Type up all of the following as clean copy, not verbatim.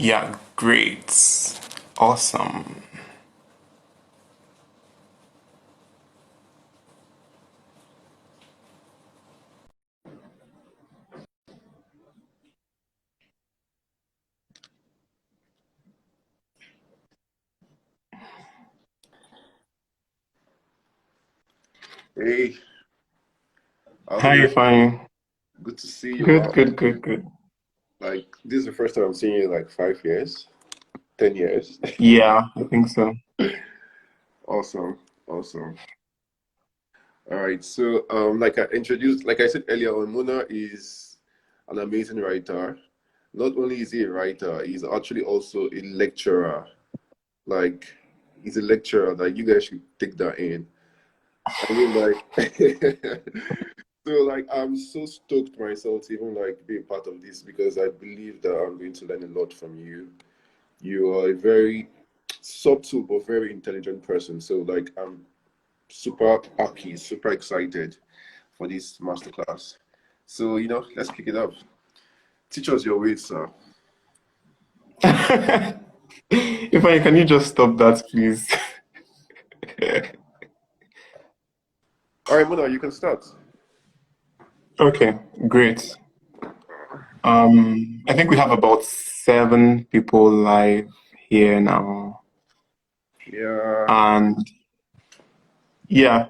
Yeah, great. Awesome. Hey, how's it Hi, going? fine. Good to see you. Good, Wow. good, good, good. Like, this is the first time I'm seeing you in like 5 years, 10 years. Yeah, I think so. Awesome. Awesome. All right. So, like I said earlier on, Mona is an amazing writer. Not only is he a writer, he's actually also a lecturer. Like, he's a lecturer. Like, you guys should take that in. I mean, like, so like I'm so stoked myself to even like be a part of this because I believe that I'm going to learn a lot from you. You are a very subtle but very intelligent person. So like I'm super happy, super excited for this masterclass. So let's kick it up. Teach us your ways, sir. If I can you just stop that, please? All right, Mona, you can start. Okay, great. I think we have about 7 people live here now. Yeah. And yeah,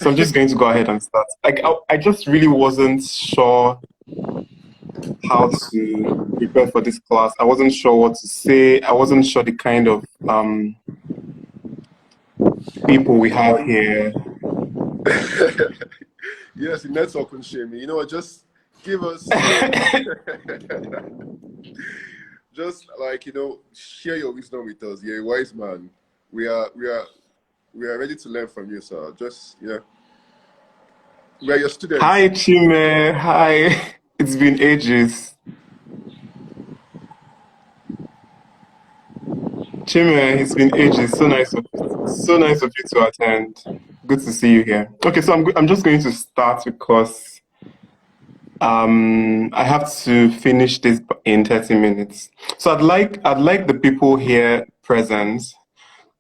so I'm just going to go ahead and start. Like, I just really wasn't sure how to prepare for this class. I wasn't sure what to say. I wasn't sure the kind of people we have here. Yes, the network can shame me. You know what? Just give us just like share your wisdom with us. You're a wise man. We are we are we are ready to learn from you, sir. Just we are your students. Hi, Chime. Hi. It's been ages. Chime, it's been ages. So nice of you to attend. Good to see you here. Okay, so I'm just going to start because I have to finish this in 30 minutes. So I'd like the people here present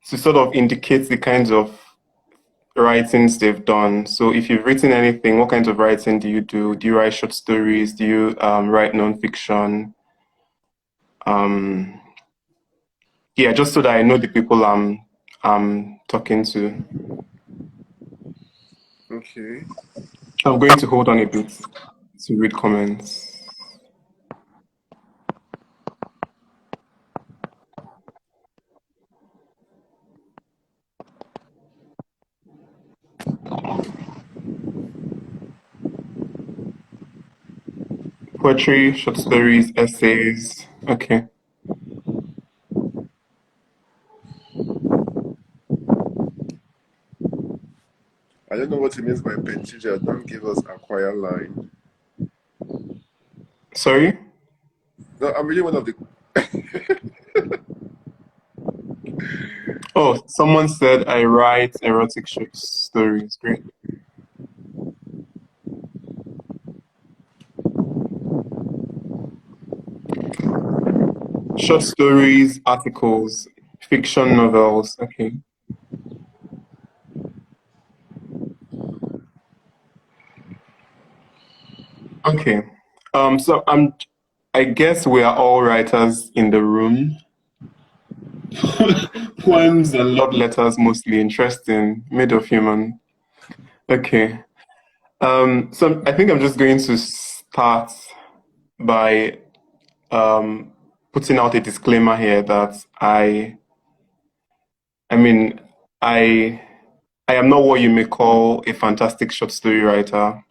to sort of indicate the kinds of writings they've done. So if you've written anything, what kinds of writing do you do? Do you write short stories? Do you write nonfiction? Um, yeah, just so that I know the people I'm talking to. Okay. I'm going to hold on a bit to read comments. Poetry, short stories, essays. Okay. I don't know what he means by Penthusia. Don't give us a choir line. Sorry? No, I'm really one of the. Oh, someone said I write erotic short stories. Great. Short stories, articles, fiction novels. Okay. Okay. So I guess we are all writers in the room. Poems and love letters mostly interesting, made of human. Okay. So I think I'm just going to start by putting out a disclaimer here that I mean, I I am not what you may call a fantastic short story writer.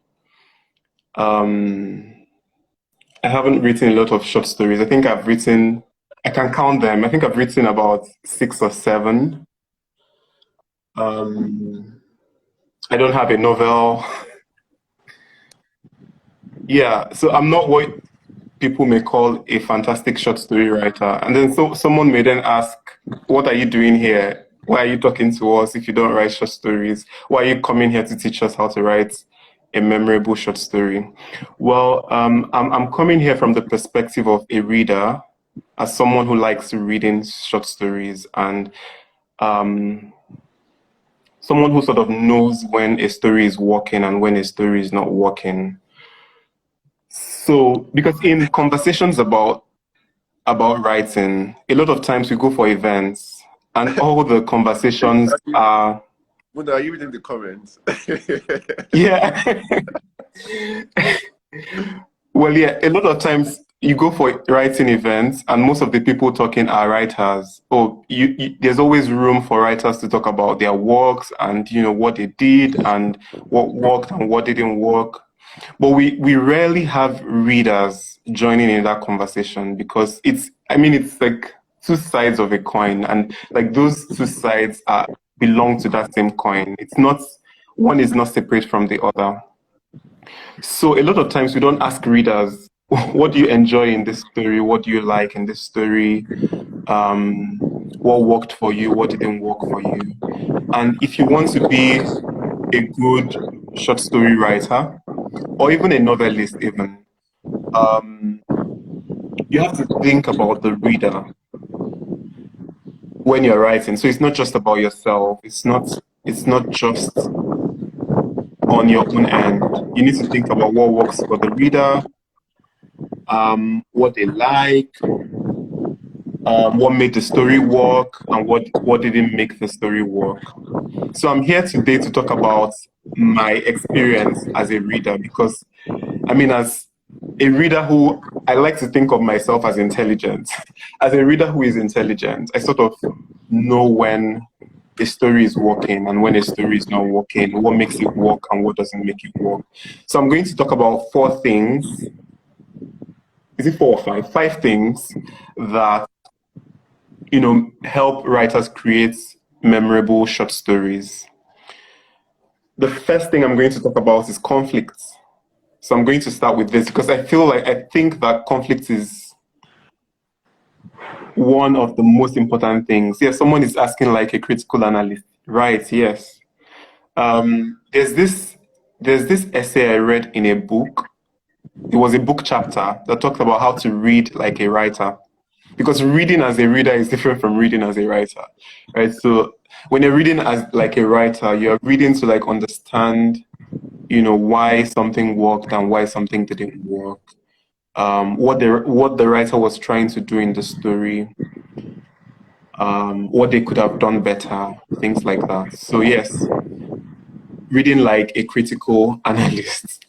Um, I haven't written a lot of short stories. I can count them. I think I've written about 6 or 7. Um, I don't have a novel. Yeah, so I'm not what people may call a fantastic short story writer. And then someone may then ask, what are you doing here? Why are you talking to us if you don't write short stories? Why are you coming here to teach us how to write a memorable short story? Well, I'm coming here from the perspective of a reader. as someone who likes reading short stories and um, someone who sort of knows when a story is working and when a story is not working. So, because in conversations about writing, a lot of times we go for events and all the conversations are, Muna, are you reading the comments? yeah. Well, yeah, a lot of times you go for writing events and most of the people talking are writers. Oh, there's always room for writers to talk about their works and, what they did and what worked and what didn't work. But we rarely have readers joining in that conversation because it's like two sides of a coin, and like those two sides belong to that same coin. It's not, one is not separate from the other. So a lot of times we don't ask readers, what do you enjoy in this story? What do you like in this story? What worked for you? What didn't work for you? And if you want to be a good short story writer, or even a novelist even, you have to think about the reader when you're writing. So it's not just about yourself. It's not just on your own end. You need to think about what works for the reader, what they like, what made the story work, and what didn't make the story work. So I'm here today to talk about my experience as a reader because, as a reader who I like to think of myself as intelligent. As a reader who is intelligent, I sort of know when a story is working and when a story is not working, what makes it work and what doesn't make it work. So I'm going to talk about 4 things. Is it 4 or 5? 5 things that, help writers create memorable short stories. The first thing I'm going to talk about is conflicts. So I'm going to start with this because I think that conflict is one of the most important things. Yeah, someone is asking like a critical analyst. Right, yes. There's this essay I read in a book. It was a book chapter that talked about how to read like a writer. Because reading as a reader is different from reading as a writer, right? So when you're reading as like a writer, you're reading to like understand, why something worked and why something didn't work. What the writer was trying to do in the story, what they could have done better, things like that. So yes, reading like a critical analyst.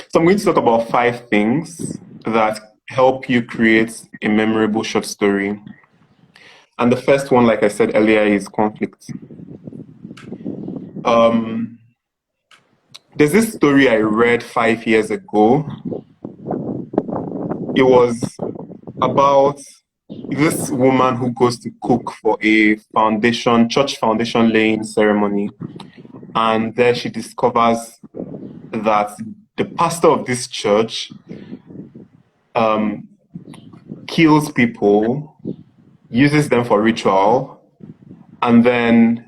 So I'm going to talk about 5 things that help you create a memorable short story. And the first one, like I said earlier, is conflict. There's this story I read 5 years ago. It was about this woman who goes to cook for a church foundation laying ceremony. And there she discovers that the pastor of this church kills people, uses them for ritual, and then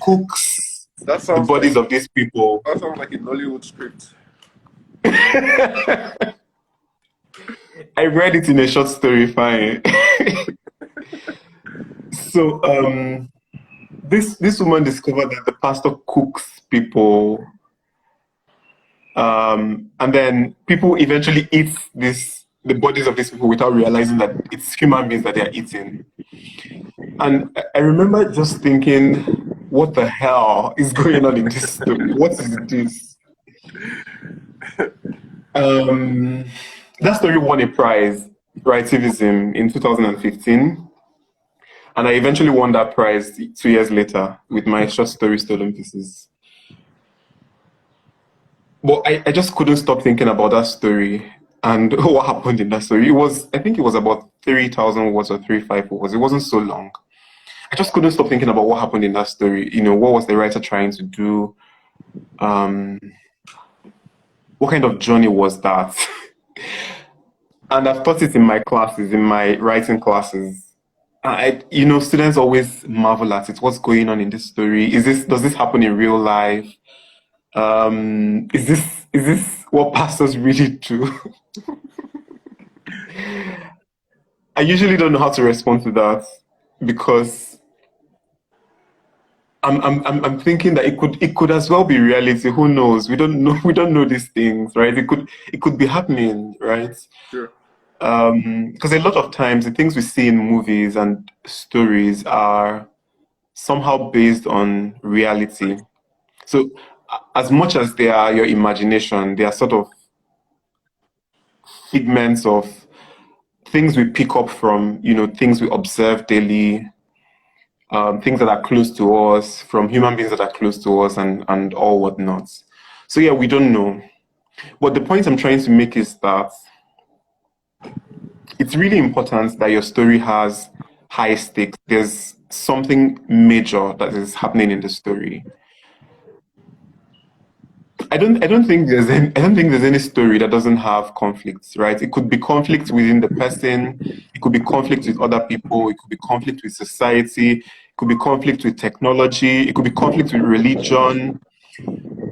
cooks the bodies of these people. That sounds like a Nollywood script. I read it in a short story, fine. So this woman discovered that the pastor cooks people, and then people eventually eat the bodies of these people without realizing that it's human beings that they're eating. And I remember just thinking, what the hell is going on in this story? What is this? That story won a prize, Writivism, in 2015. And I eventually won that prize 2 years later with my short story, Stolen Pieces. But I just couldn't stop thinking about that story and what happened in that story. I think it was about 3,000 words or 3,500 words. It wasn't so long. I just couldn't stop thinking about what happened in that story. What was the writer trying to do? What kind of journey was that? And I've taught it in my classes, in my writing classes. Students always marvel at it. What's going on in this story? Does this happen in real life? Is this what pastors really do? I usually don't know how to respond to that because I'm thinking that it could as well be reality. Who knows? We don't know. We don't know these things, right? It could be happening, right? Sure. Because a lot of times the things we see in movies and stories are somehow based on reality. So as much as they are your imagination, they are sort of figments of things we pick up from, things we observe daily, things that are close to us, from human beings that are close to us, and all whatnot. So yeah, we don't know. But the point I'm trying to make is that it's really important that your story has high stakes. There's something major that is happening in the story. I don't think there's any story that doesn't have conflicts, right? It could be conflict within the person, it could be conflict with other people, it could be conflict with society, it could be conflict with technology, it could be conflict with religion.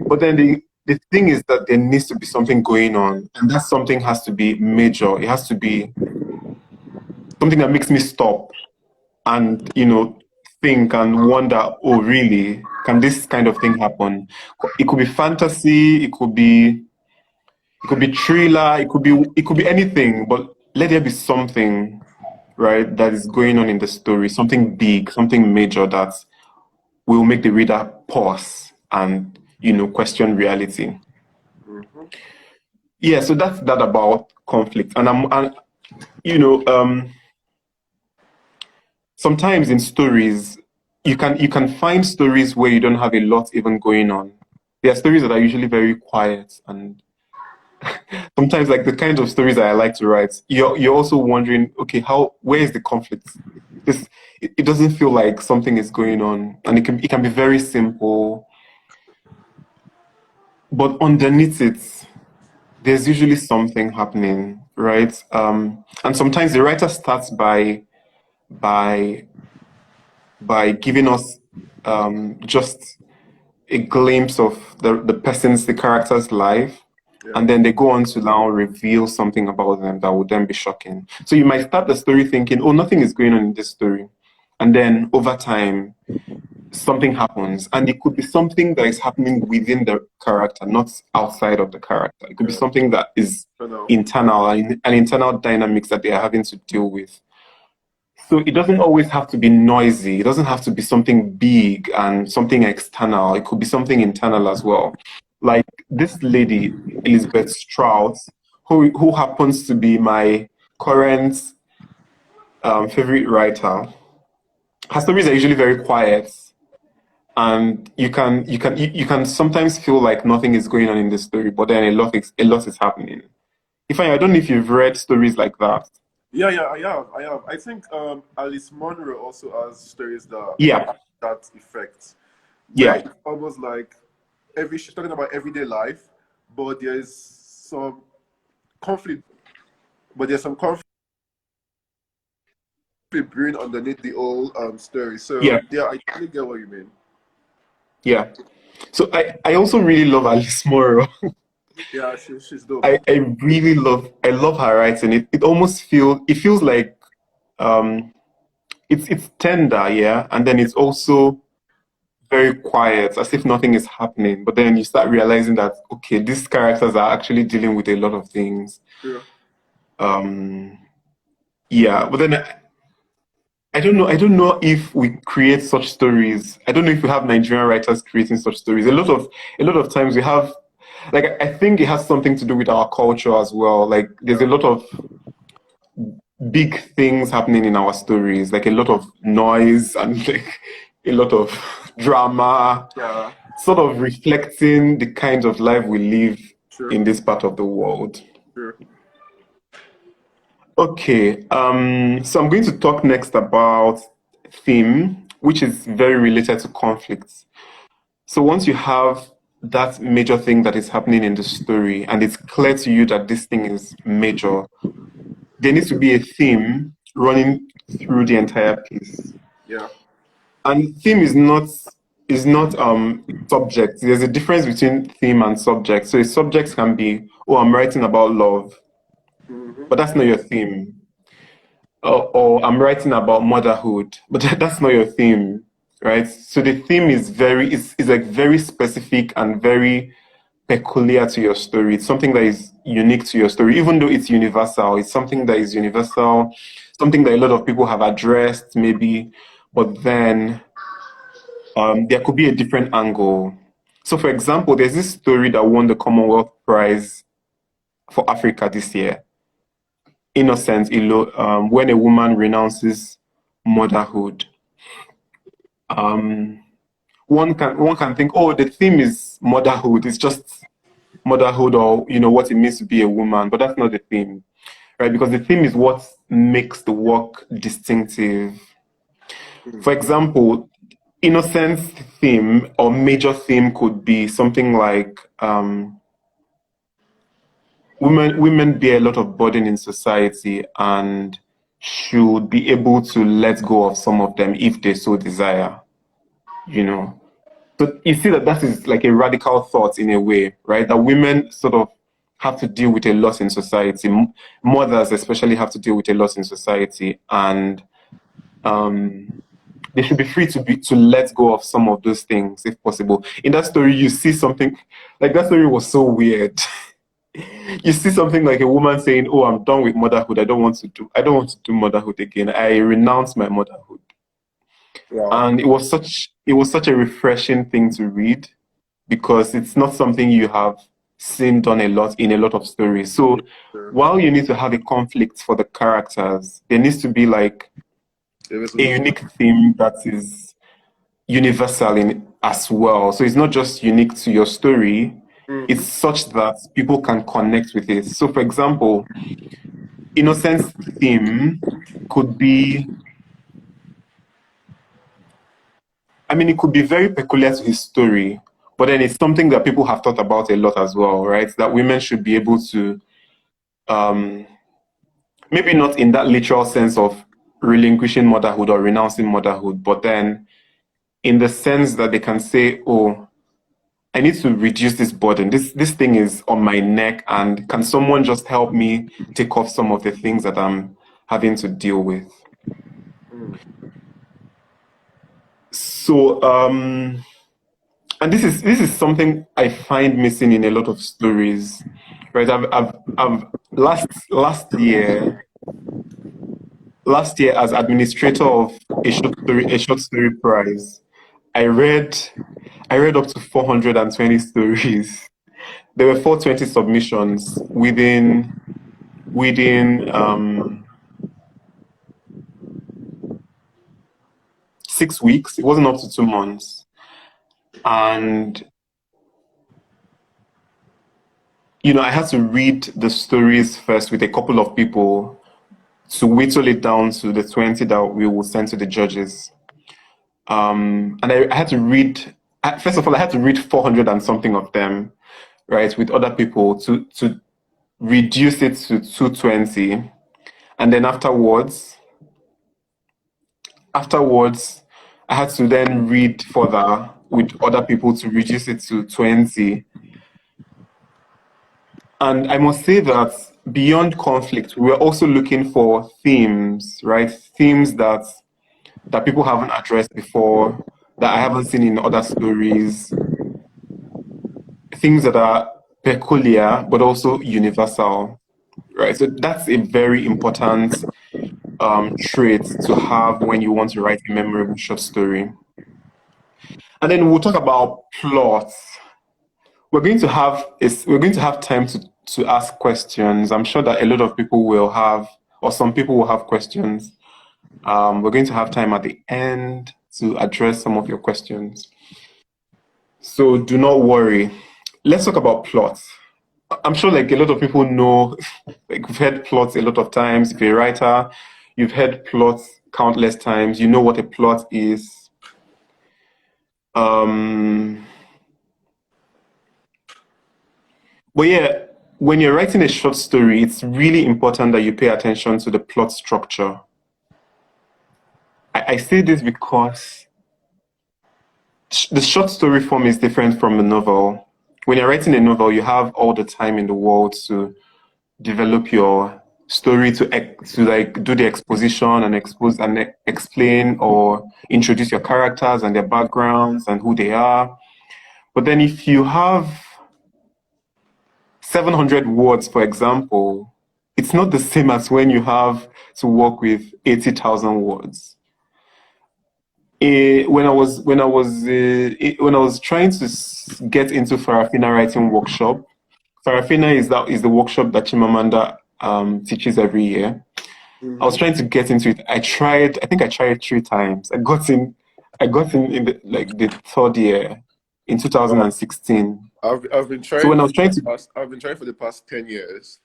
But then the thing is that there needs to be something going on, and that something has to be major. It has to be something that makes me stop and think and wonder, oh really, can this kind of thing happen? It could be fantasy, it could be thriller, it could be anything, but let there be something, right, that is going on in the story, something big, something major that will make the reader pause and question reality. Mm-hmm. Yeah, so that's that about conflict. And sometimes in stories, you can find stories where you don't have a lot even going on. There are stories that are usually very quiet, and sometimes like the kinds of stories that I like to write, you're also wondering, okay, where is the conflict? It doesn't feel like something is going on, and it can be very simple, but underneath it, there's usually something happening, right? And sometimes the writer starts by by giving us just a glimpse of the character's life, Yeah. and then they go on to now reveal something about them that would then be shocking. So you might start the story thinking, oh, nothing is going on in this story. And then over time, something happens. And it could be something that is happening within the character, not outside of the character. It could be Yeah. something that is internal, an internal dynamics that they are having to deal with. So it doesn't always have to be noisy. It doesn't have to be something big and something external. It could be something internal as well. Like this lady, Elizabeth Strauss, who happens to be my current favorite writer. Her stories are usually very quiet, and you can sometimes feel like nothing is going on in the story, but then a lot is happening. If I don't know if you've read stories like that. Yeah, I have. I think Alice Munro also has stories that Yeah, have that effect, where yeah, it's almost like she's talking about everyday life, but there's some conflict, brewing underneath the old story. So yeah, yeah, I totally get what you mean. yeah. So I also really love Alice Munro. Yeah, she's dope. I love her writing. It feels like um it's tender, yeah, and then it's also very quiet, as if nothing is happening. But then you start realizing that okay, these characters are actually dealing with a lot of things. Sure. Um yeah, but then I don't know if we create such stories. I don't know if we have Nigerian writers creating such stories. A lot of times we have, like, I think it has something to do with our culture as well. Like there's a lot of big things happening in our stories, like a lot of noise and like a lot of drama, Yeah. sort of reflecting the kind of life we live Sure. in this part of the world. Sure. Okay, so I'm going to talk next about theme, which is very related to conflicts. So once you have that major thing that is happening in the story, and it's clear to you that this thing is major, there needs to be a theme running through the entire piece. Yeah. And theme is not subject. There's a difference between theme and subject. So a subject can be, oh, I'm writing about love, Mm-hmm. but that's not your theme. or I'm writing about motherhood, but that's not your theme, right? So the theme is like very specific and very peculiar to your story. It's something that is unique to your story, even though it's universal. It's something that is universal, something that a lot of people have addressed, maybe, but then there could be a different angle. So, for example, there's this story that won the Commonwealth Prize for Africa this year, Innocent Ilo, when a woman renounces motherhood. Um, one can think, oh, the theme is motherhood. It's just motherhood, or what it means to be a woman, but that's not the theme, right? Because the theme is what makes the work distinctive. For example, Innocence theme or major theme could be something like women bear a lot of burden in society and should be able to let go of some of them if they so desire, you know. So you see that is like a radical thought in a way, right? That women sort of have to deal with a lot in society. Mothers especially have to deal with a lot in society, and they should be free to let go of some of those things if possible. In that story, you see something like that story was so weird. You see something like a woman saying, "Oh, I'm done with motherhood. I don't want to do motherhood again. I renounce my motherhood." Wow. And it was such a refreshing thing to read because it's not something you have seen done a lot in a lot of stories. So Sure. while you need to have a conflict for the characters, there needs to be like It was a enough. unique theme that is universal in as well. So it's not just unique to your story, it's Mm-hmm. such that people can connect with it. So for example, Innocence theme could be, I mean, it could be very peculiar to his story, but then it's something that people have thought about a lot as well, right? That women should be able to, um, maybe not in that literal sense of relinquishing motherhood or renouncing motherhood, but then in the sense that they can say, oh, I need to reduce this burden. This thing is on my neck, and can someone just help me take off some of the things that I'm having to deal with? Mm. So, and this is something I find missing in a lot of stories, right? I've last year as administrator of a short story prize, I read I read up to 420 stories. There were 420 submissions within 6 weeks. It wasn't up to 2 months, and I had to read the stories first with a couple of people to whittle it down to the 20 that we will send to the judges. And I had to read. First of all, I had to read 400 and something of them, right, with other people to reduce it to 220, and then afterwards, I had to then read further with other people to reduce it to 20. And I must say that beyond conflict, we were also looking for themes, right? Themes that people haven't addressed before, that I haven't seen in other stories, things that are peculiar but also universal, right? So that's a very important trait to have when you want to write a memorable short story. And then we'll talk about plots. We're going to have time to ask questions. I'm sure that a lot of people will have, or some people will have questions. We're going to have time at the end to address some of your questions. So do not worry. Let's talk about plots. I'm sure like a lot of people know, like we've heard plots a lot of times. If you're a writer, you've heard plots countless times. You know what a plot is. Um, but yeah, when you're writing a short story, it's really important that you pay attention to the plot structure. I say this because the short story form is different from a novel. When you're writing a novel, you have all the time in the world to develop your story to like do the exposition and expose and explain or introduce your characters and their backgrounds and who they are. But then if you have 700 words, for example, it's not the same as when you have to work with 80,000 words. When I was trying to get into Farafina writing workshop, Farafina is the workshop that Chimamanda teaches every year. I was trying to get into it. I think I tried 3 times. I got in the third year in 2016. I've been trying. So when I was trying to, I've been trying for the past 10 years,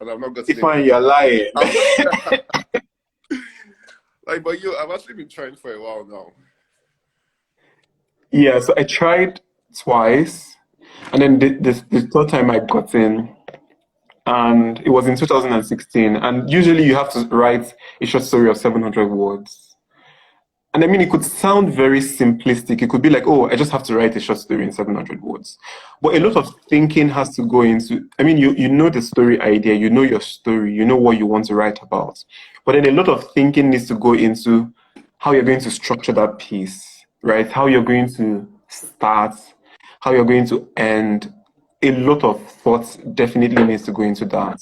and I've not gotten if you're lying. Like, but I've actually been trying for a while now. Yeah, so I tried twice, and then the third time I got in, and it was in 2016. And usually you have to write a short story of 700 words. And I mean, it could sound very simplistic. It could be like, oh, I just have to write a short story in 700 words. But a lot of thinking has to go into, I mean, you know the story idea, you know your story, you know what you want to write about. But then a lot of thinking needs to go into how you're going to structure that piece, right? How you're going to start, how you're going to end. A lot of thoughts definitely needs to go into that.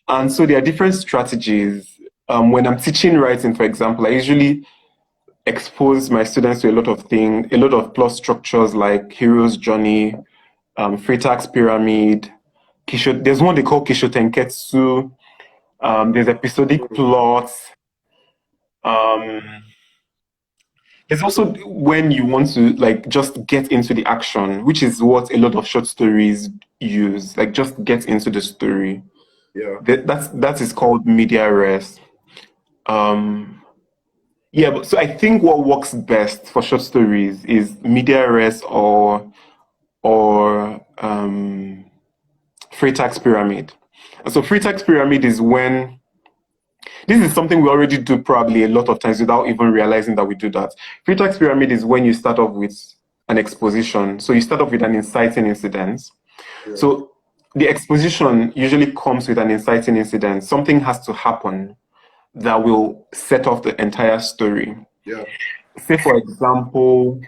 And so there are different strategies. When I'm teaching writing, for example, I usually expose my students to a lot of things, a lot of plot structures like hero's journey, Freytag's pyramid. There's one they call Kishotenketsu. There's episodic plots. There's also when you want to like just get into the action, which is what a lot of short stories use. Like just get into the story. Yeah. That is called media res. Yeah, but so I think what works best for short stories is media res or Freytag's pyramid. And so Freytag's pyramid is when this is something we already do probably a lot of times without even realizing that we do that. Freytag's pyramid is when you start off with an exposition. So you start off with an inciting incident. Yeah. So the exposition usually comes with an inciting incident. Something has to happen that will set off the entire story. Yeah. Say for example,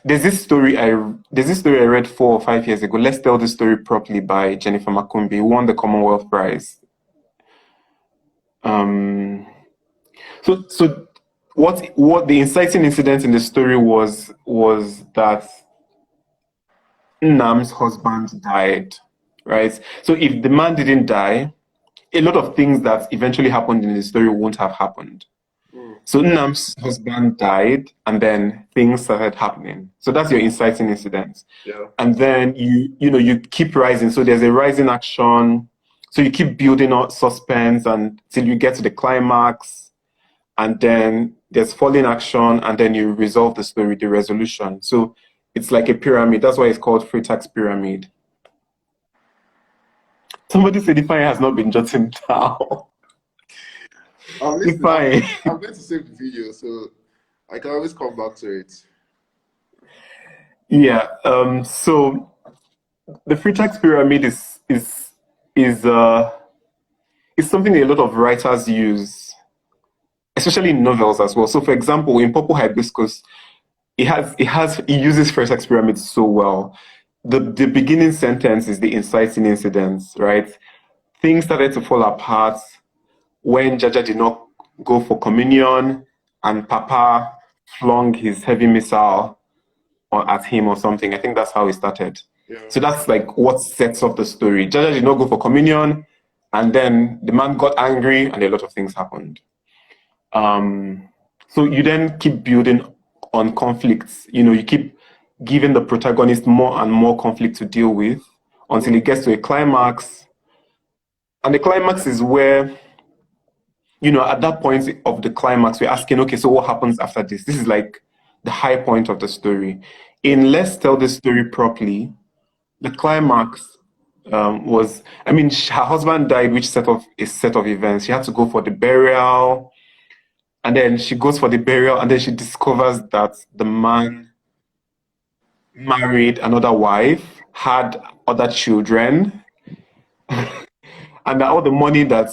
there's this story I read 4 or 5 years ago. Let's Tell the Story Properly by Jennifer Makumbi, who won the Commonwealth Prize. So what the inciting incident in the story was that Nnam's husband died, right? So if the man didn't die, a lot of things that eventually happened in the story won't have happened. So Nnam's husband died, and then things started happening. So that's your inciting incident. Yeah. And then you keep rising. So there's a rising action. So you keep building up suspense until you get to the climax, and then there's falling action, and then you resolve the story, the resolution. So it's like a pyramid. That's why it's called Freytag's pyramid. Somebody said Ifeanyi has not been jotting down. I'm going to save the video, so I can always come back to it. Yeah. So the Freytag's pyramid is something a lot of writers use, especially in novels as well. So, for example, in Purple Hibiscus, it uses Freytag's pyramid so well. The beginning sentence is the inciting incidents, right? Things started to fall apart when Jaja did not go for communion and Papa flung his heavy missile at him or something. I think that's how it started. Yeah. So that's like what sets up the story. Jaja did not go for communion, and then the man got angry and a lot of things happened. So you then keep building on conflicts. You keep giving the protagonist more and more conflict to deal with until it gets to a climax. And the climax is where, at that point of the climax, we're asking, okay, so what happens after this? This is like the high point of the story. In Let's Tell the Story Properly, the climax was, her husband died, which set off a set of events. She had to go for the burial, and then she goes for the burial, and then she discovers that the man married another wife, had other children, and that all the money that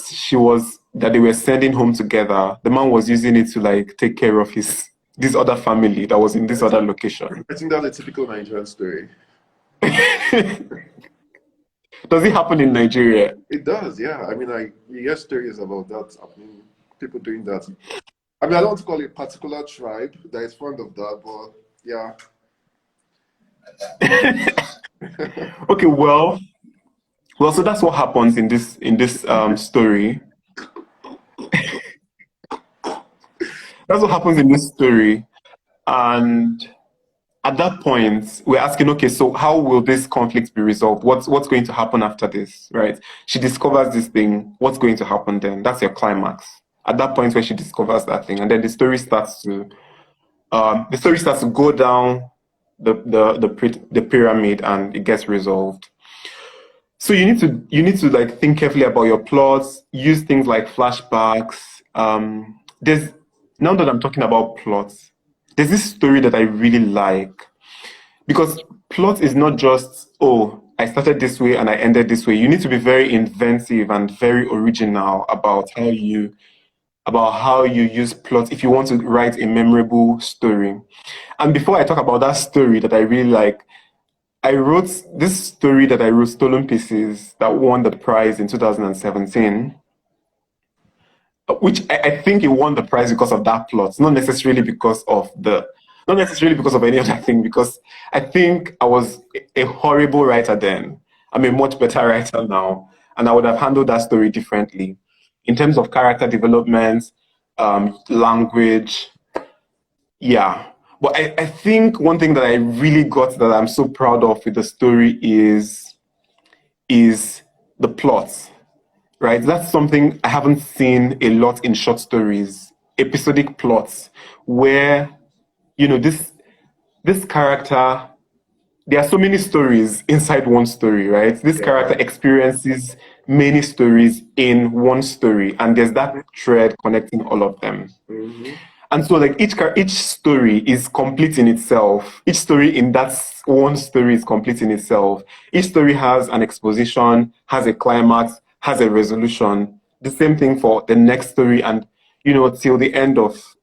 they were sending home together, the man was using it to like take care of this other family that was in this other location. I think that's a typical Nigerian story. Does it happen in Nigeria? It does, yeah. I mean, you hear stories about that happening, people doing that. I mean, I don't want to call it a particular tribe that is fond of that, but yeah. Okay, well, so that's what happens in this story. That's what happens in this story, and at that point, we're asking, okay, so how will this conflict be resolved? What's going to happen after this, right? She discovers this thing. What's going to happen then? That's your climax. At that point where she discovers that thing, and then the story starts to go down the pyramid, and it gets resolved. So you need to like think carefully about your plots. Use things like flashbacks. Now that I'm talking about plots, there's this story that I really like, because plot is not just, oh, I started this way and I ended this way. You need to be very inventive and very original about how you use plot if you want to write a memorable story. And before I talk about that story that I really like, I wrote this story that I wrote, Stolen Pieces, that won the prize in 2017. Which I think it won the prize because of that plot, not necessarily because of any other thing, because I think I was a horrible writer then. I'm a much better writer now, and I would have handled that story differently in terms of character development, language. Yeah. But I think one thing that I really got that I'm so proud of with the story is the plot. Right, that's something I haven't seen a lot in short stories, episodic plots, where, this character, there are so many stories inside one story, right? This character experiences many stories in one story, and there's that thread connecting all of them. Mm-hmm. And so like each story is complete in itself. Each story in that one story is complete in itself. Each story has an exposition, has a climax, has a resolution. The same thing for the next story, and till the end of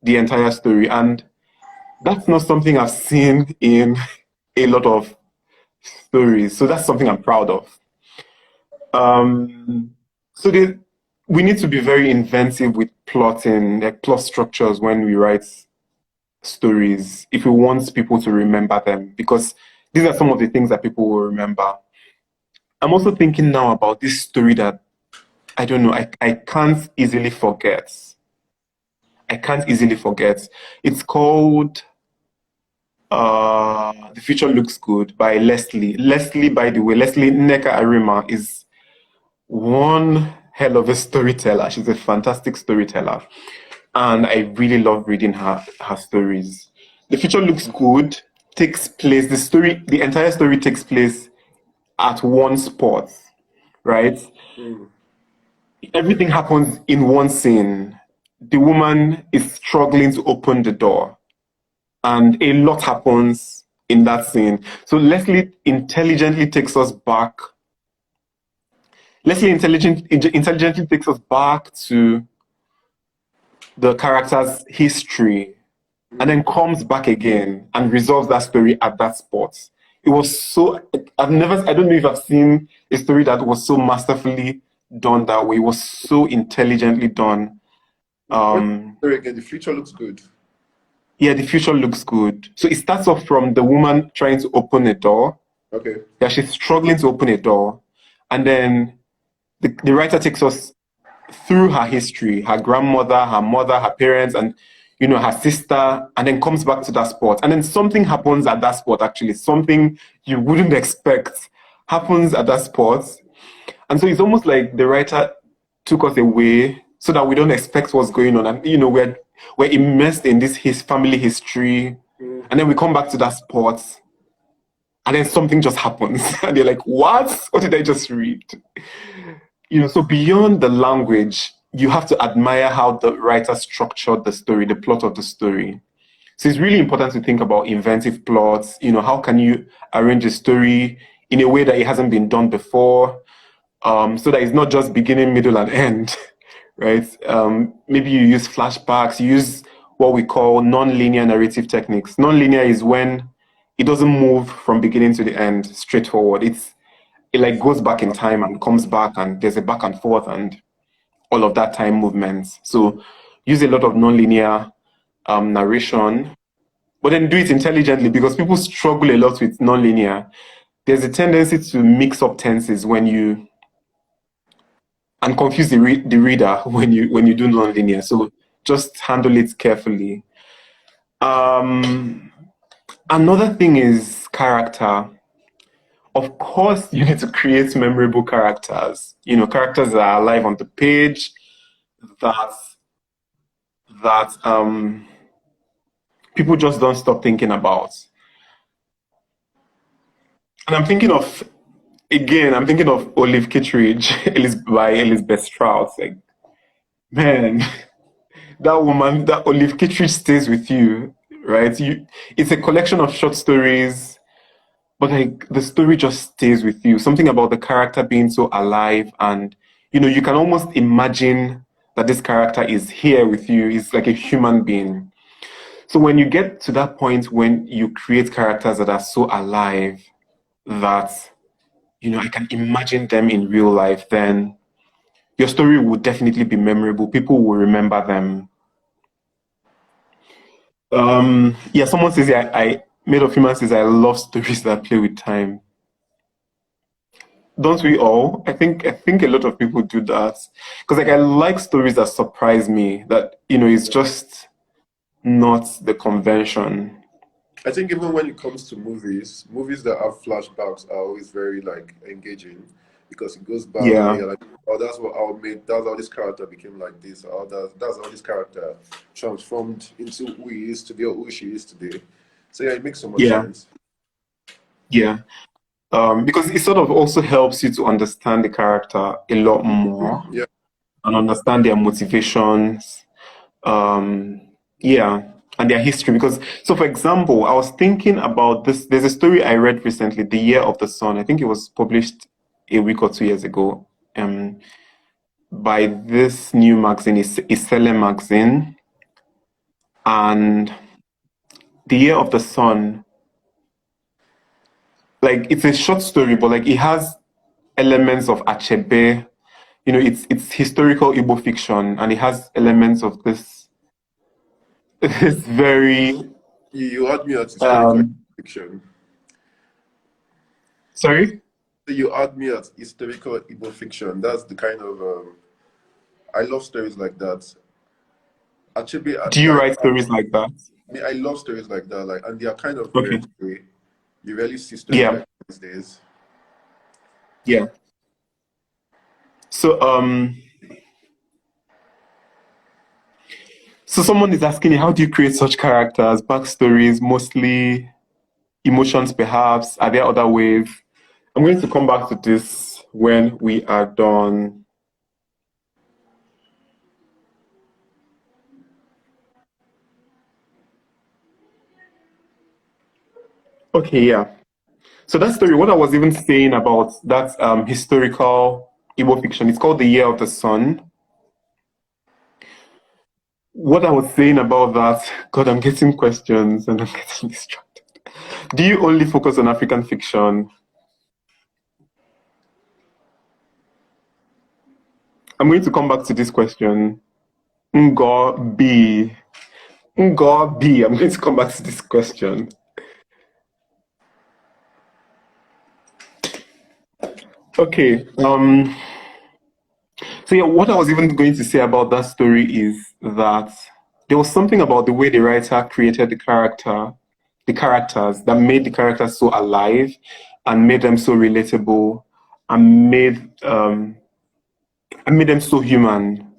the entire story. And that's not something I've seen in a lot of stories. So that's something I'm proud of. We need to be very inventive with plotting, like plot structures, when we write stories, if we want people to remember them, because these are some of the things that people will remember. I'm also thinking now about this story that I don't know, I can't easily forget. It's called The Future Looks Good by Leslie. Leslie, by the way, Leslie Neka Arima is one hell of a storyteller. She's a fantastic storyteller, and I really love reading her stories. The Future Looks Good takes place, the entire story takes place at one spot, right? Everything happens in one scene. The woman is struggling to open the door, and a lot happens in that scene. So Leslie intelligently takes us back. Leslie intelligently takes us back to the character's history, and then comes back again and resolves that story at that spot. It was so, I don't know if I've seen a story that was so masterfully done that way. It was so intelligently done. Sorry, again, The Future Looks Good. Yeah, The Future Looks Good. So it starts off from the woman trying to open a door. Okay. Yeah, she's struggling to open a door. And then the writer takes us through her history, her grandmother, her mother, her parents, and her sister, and then comes back to that spot. And then something happens at that spot, actually. Something you wouldn't expect happens at that spot. And so it's almost like the writer took us away so that we don't expect what's going on. And, we're immersed in this family history. And then we come back to that spot, and then something just happens. And you're like, what? What did I just read? So beyond the language, you have to admire how the writer structured the story, the plot of the story. So it's really important to think about inventive plots. How can you arrange a story in a way that it hasn't been done before, so that it's not just beginning, middle, and end, right? Maybe you use flashbacks, you use what we call non-linear narrative techniques. Non-linear is when it doesn't move from beginning to the end straightforward. It like goes back in time and comes back, and there's a back and forth and all of that time movements. So use a lot of non-linear narration, but then do it intelligently, because people struggle a lot with non-linear. There's a tendency to mix up tenses and confuse the reader when you do non-linear. So just handle it carefully. Another thing is character. Of course, you need to create memorable characters. Characters that are alive on the page, that people just don't stop thinking about. And I'm thinking of Olive Kittredge by Elizabeth Strauss. Like, man, that woman, that Olive Kittredge stays with you, right? It's a collection of short stories, but like the story just stays with you. Something about the character being so alive, and you can almost imagine that this character is here with you. It's like a human being. So when you get to that point when you create characters that are so alive that I can imagine them in real life, then your story will definitely be memorable. People will remember them. Someone says, I Made of Human says, I love stories that play with time. Don't we all? I think a lot of people do that, because like I like stories that surprise me, that it's just not the convention. I think even when it comes to movies that have flashbacks are always very like engaging, because it goes back and you're like, oh, that's how this character became like this, or that's how this character transformed into who he is today or who she is today. So yeah, it makes so much sense. Yeah. Because it sort of also helps you to understand the character a lot more, and understand their motivations, and their history. Because, so for example, I was thinking about this. There's a story I read recently, The Year of the Sun. I think it was published a week or 2 years ago, by this new magazine, Saraba Magazine, and The Year of the Sun. Like, it's a short story, but like it has elements of Achebe. It's historical Igbo fiction, and it has elements of this very. You had me at historical fiction. Sorry? You had me at historical Igbo fiction. That's the kind of I love stories like that. Achebe. Do you write stories like that? I love stories like that, like, and they are kind of rare today. You rarely see stories like these days. Yeah. So someone is asking you, how do you create such characters? Backstories, mostly emotions, perhaps? Are there other ways? I'm going to come back to this when we are done. Okay, yeah. So that story, what I was even saying about that historical Igbo fiction, it's called The Year of the Sun. What I was saying about that, God, I'm getting questions and I'm getting distracted. Do you only focus on African fiction? I'm going to come back to this question. Ngo B. I'm going to come back to this question. Okay. So yeah, what I was even going to say about that story is that there was something about the way the writer created the characters that made the characters so alive and made them so relatable and made them so human.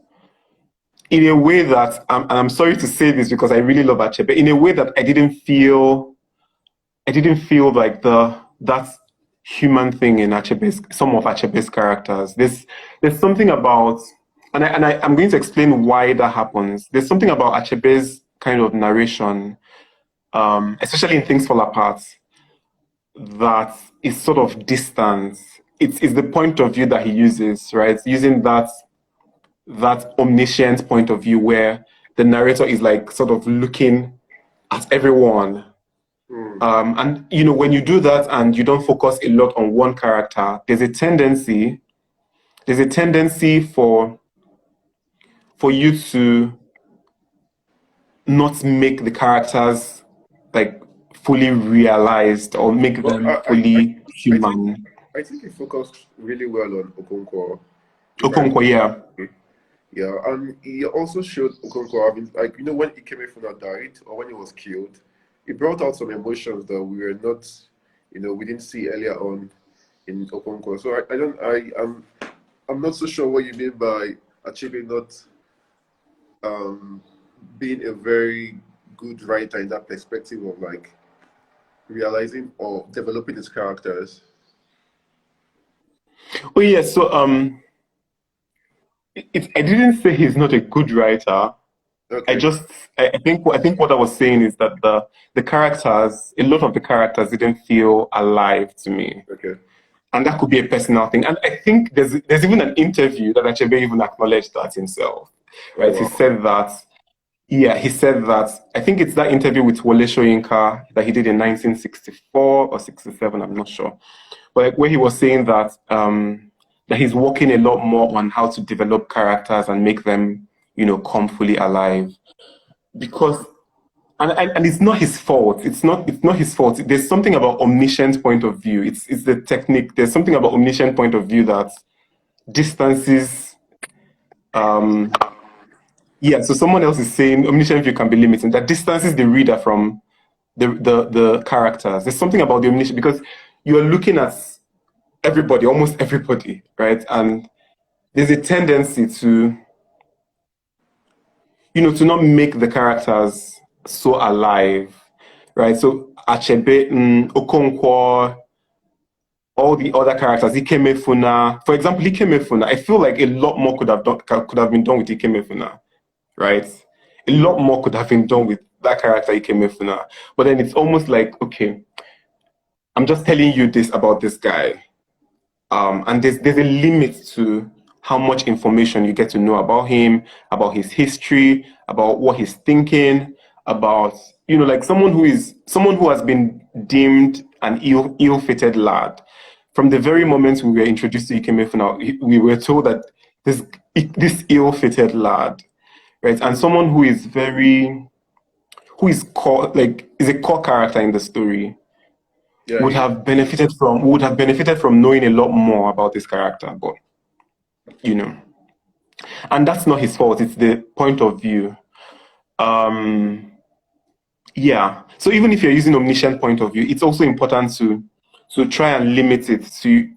In a way that, and I'm sorry to say this because I really love Achebe, in a way that I didn't feel like that human thing in some of Achebe's characters. There's something about, and I'm going to explain why that happens. There's something about Achebe's kind of narration especially in Things Fall Apart, that is sort of distance. It's the point of view that he uses, right? Using that omniscient point of view where the narrator is like sort of looking at everyone. And when you do that and you don't focus a lot on one character, there's a tendency for you to not make the characters like fully realized or make them fully human. I think he focused really well on Okonkwo. Okonkwo, yeah. Yeah, and he also showed Okonkwo having, like, when Ikemefuna died or when he was killed, he brought out some emotions that we were not, we didn't see earlier on in Okonkwo. So I'm not so sure what you mean by achieving not being a very good writer in that perspective of like realizing or developing his characters. Oh yeah, so I didn't say he's not a good writer. Okay. I think what I was saying is that the characters, a lot of the characters didn't feel alive to me. Okay. And that could be a personal thing. And I think there's even an interview that Achebe even acknowledged that himself. Right? Wow. He said that, I think it's that interview with Wole Soyinka that he did in 1964 or 67, I'm not sure. But like, where he was saying that that he's working a lot more on how to develop characters and make them, come fully alive. Because and it's not his fault. It's not his fault. There's something about omniscient point of view. It's the technique. There's something about omniscient point of view that distances so someone else is saying omniscient view can be limiting. That distances the reader from the characters. There's something about the omniscient because you're looking at everybody, almost everybody, right? And there's a tendency to to not make the characters so alive, right? So Achebe, Okonkwo, all the other characters, Ikemefuna. For example, Ikemefuna, I feel like a lot more could have been done with Ikemefuna, right? A lot more could have been done with that character Ikemefuna. But then it's almost like, okay, I'm just telling you this about this guy. And there's a limit to how much information you get to know about him, about his history, about what he's thinking, about like someone who has been deemed an ill-fated lad. From the very moment we were introduced to Ikemefuna, we were told that this ill-fated lad, right, and someone who is is a core character in the story. Yeah, would have benefited from knowing a lot more about this character, but and that's not his fault. It's the point of view. So even if you're using omniscient point of view, it's also important to try and limit it to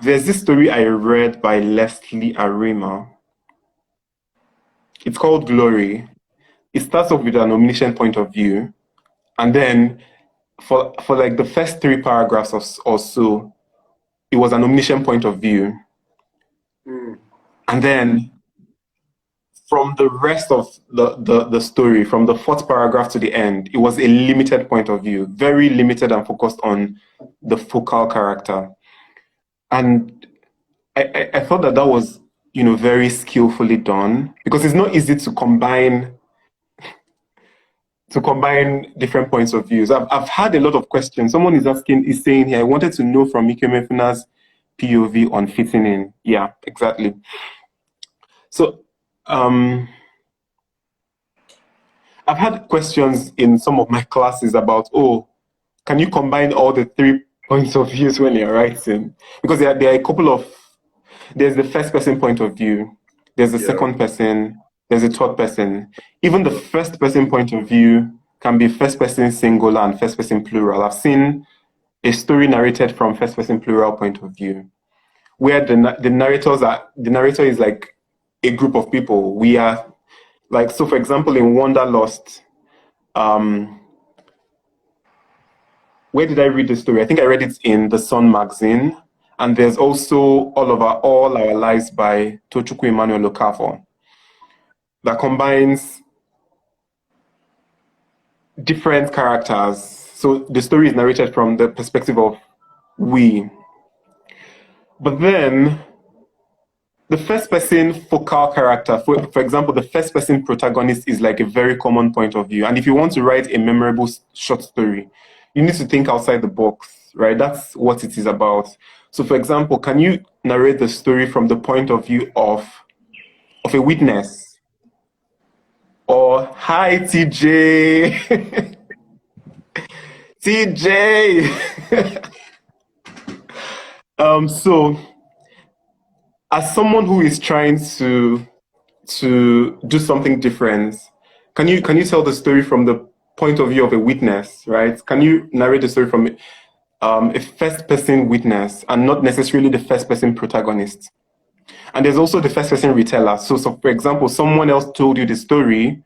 there's this story I read by Leslie Arima. It's called Glory. It starts off with an omniscient point of view, and then for like the first 3 paragraphs or so, it was an omniscient point of view. And then from the rest of the story, from the 4th paragraph to the end, it was a limited point of view, very limited and focused on the focal character. And I thought that was, very skillfully done, because it's not easy to combine different points of views. I've had a lot of questions. Someone is saying here, I wanted to know from Ikemefuna's POV on fitting in. Yeah, exactly. So I've had questions in some of my classes about, can you combine all the 3 points of views when you're writing? Because there are a couple of, there's the first person point of view, there's the second person, there's a third person. Even the first person point of view can be first person singular and first person plural. I've seen a story narrated from first person plural point of view, where the narrator is like a group of people. We are like, so for example, in Wanderlust, where did I read the story? I think I read it in the Sun Magazine. And there's also All Our Lives by Tochukwu Emmanuel Okafor, that combines different characters. So the story is narrated from the perspective of we. But then the first person focal character, for example, the first person protagonist is like a very common point of view. And if you want to write a memorable short story, you need to think outside the box, right? That's what it is about. So for example, can you narrate the story from the point of view of a witness? Or, hi, TJ. TJ. So as someone who is trying to do something different, can you tell the story from the point of view of a witness, right? Can you narrate the story from a first person witness and not necessarily the first person protagonist? And there's also the first person reteller. So for example, someone else told you the story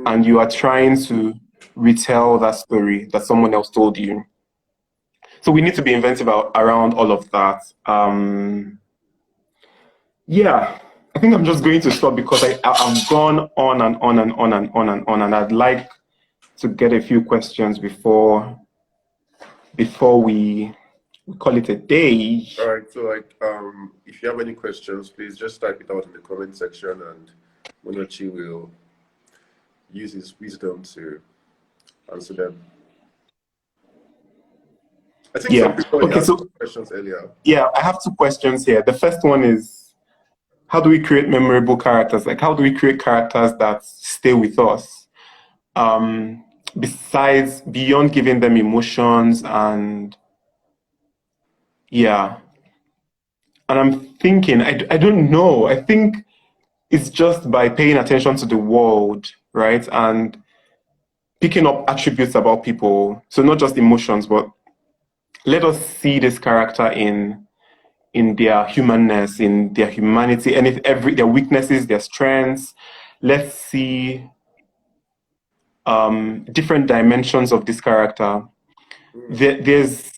and you are trying to retell that story that someone else told you. So we need to be inventive around all of that. Yeah, I think I'm just going to stop because I've gone on and on and on and on and on, and I'd like to get a few questions before we call it a day. All right. So, if you have any questions, please just type it out in the comment section, and Munachim will use his wisdom to answer them. I think some people asked questions earlier. Yeah, I have two questions here. The first one is, how do we create memorable characters? Like, how do we create characters that stay with us? Beyond giving them emotions and yeah. And I'm thinking, I don't know. I think it's just by paying attention to the world, right? And picking up attributes about people. So not just emotions, but let us see this character in their humanness, in their humanity, and their weaknesses, their strengths. Let's see different dimensions of this character. There's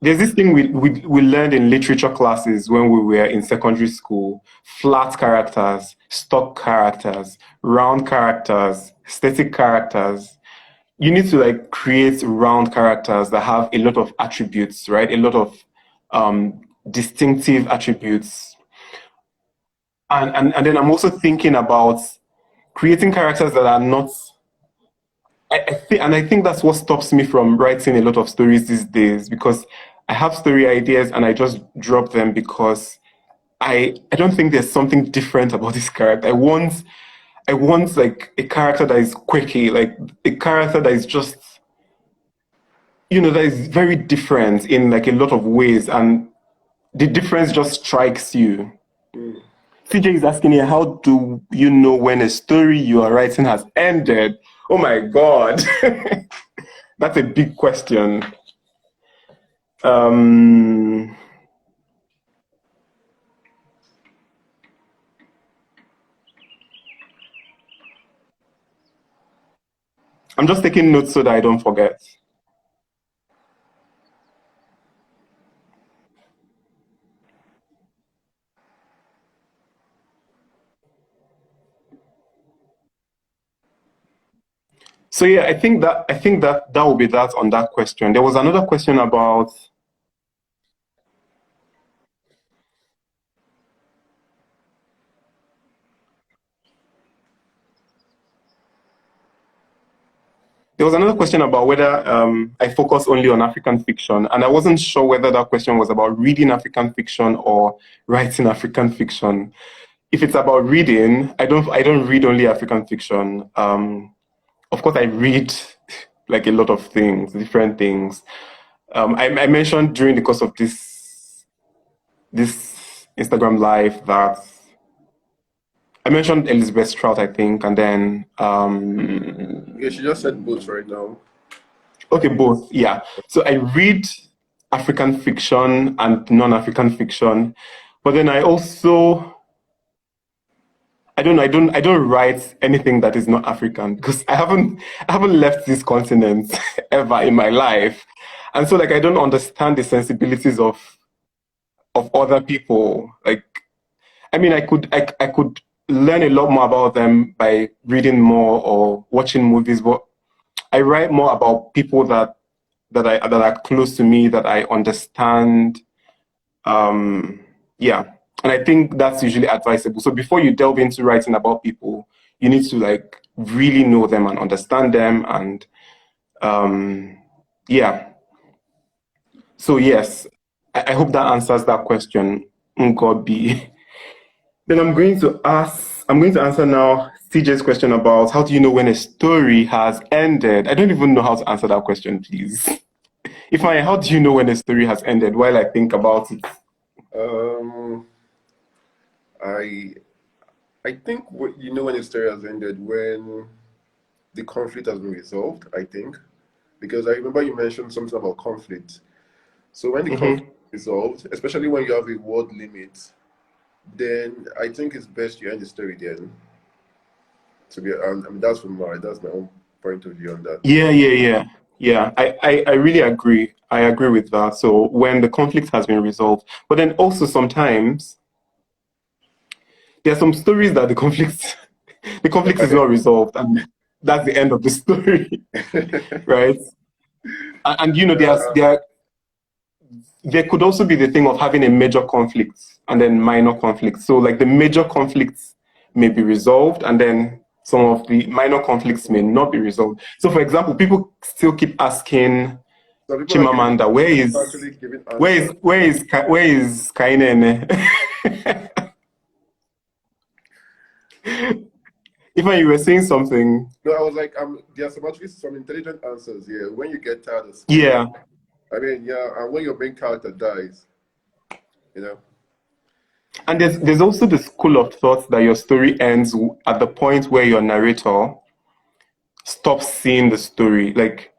this thing we learned in literature classes when we were in secondary school: flat characters, stock characters, round characters, static characters. You need to like create round characters that have a lot of attributes, right? A lot of distinctive attributes. And then I'm also thinking about creating characters that are not. I think that's what stops me from writing a lot of stories these days, because I have story ideas and I just drop them because I don't think there's something different about this character. I want like a character that is quirky, like a character that is just, that is very different in like a lot of ways, and the difference just strikes you. CJ is asking here, how do you know when a story you are writing has ended? Oh my God. That's a big question. I'm just taking notes so that I don't forget. So yeah, I think that will be that on that question. There was another question about whether I focus only on African fiction, and I wasn't sure whether that question was about reading African fiction or writing African fiction. If it's about reading, I don't read only African fiction. Of course, I read like a lot of things, different things. I mentioned during the course of this Instagram live that I mentioned Elizabeth Strout, I think, and then Yeah, she just said both right now. Okay, both. Yeah. So I read African fiction and non-African fiction, but then I also I don't write anything that is not African, because I haven't left this continent ever in my life. And so like I don't understand the sensibilities of other people. Like, I mean, I could learn a lot more about them by reading more or watching movies, but I write more about people that are close to me, that I understand. Yeah. And I think that's usually advisable. So before you delve into writing about people, you need to like really know them and understand them. And yeah. So yes, I hope that answers that question. Ngobi. Then I'm going to answer now CJ's question about how do you know when a story has ended? I don't even know how to answer that question, please. How do you know when a story has ended while I think about it? I I think you know when a story has ended when the conflict has been resolved, I think. Because I remember you mentioned something about conflict. So when the conflict is resolved, especially when you have a word limit, then I think it's best you end the story then. To be, I mean, that's my own point of view on that. Yeah. I really agree. I agree with that. So when the conflict has been resolved, but then also sometimes there are some stories that the conflict is not resolved, and that's the end of the story, right? And you know, there could also be the thing of having a major conflict and then minor conflicts. So like the major conflicts may be resolved, and then some of the minor conflicts may not be resolved. So for example, people still keep asking So people are Chimamanda, actually giving answers. where is Kainene? Even you were saying something. No, I was like, there are some intelligent answers here. When you get tired of spinning, Yeah. I mean, yeah, and when your main character dies, you know. And there's also the school of thought that your story ends at the point where your narrator stops seeing the story. Like,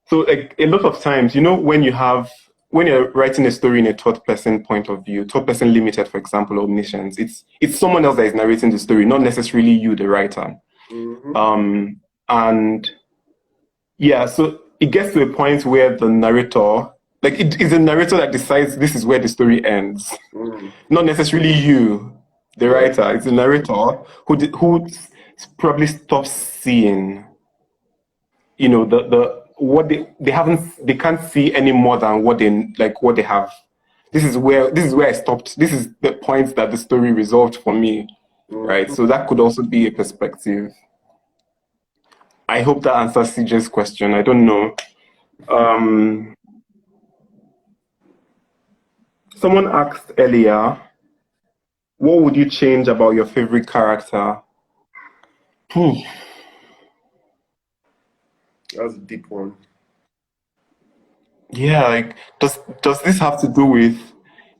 so like a lot of times, you know, when you're writing a story in a third person point of view, third person limited, for example, omniscience, it's someone else that is narrating the story, not necessarily you, the writer. And yeah, so it gets to a point where the narrator, like it is the narrator that decides this is where the story ends, not necessarily you, the Yeah. writer. It's the narrator who probably stops seeing, you know, the what they can't see any more than what they have. This is where I stopped. This is the point that the story resolved for me, right? So that could also be a perspective. I hope that answers CJ's question. I don't know. Someone asked earlier, what would you change about your favorite character? That's a deep one. Yeah, like does this have to do with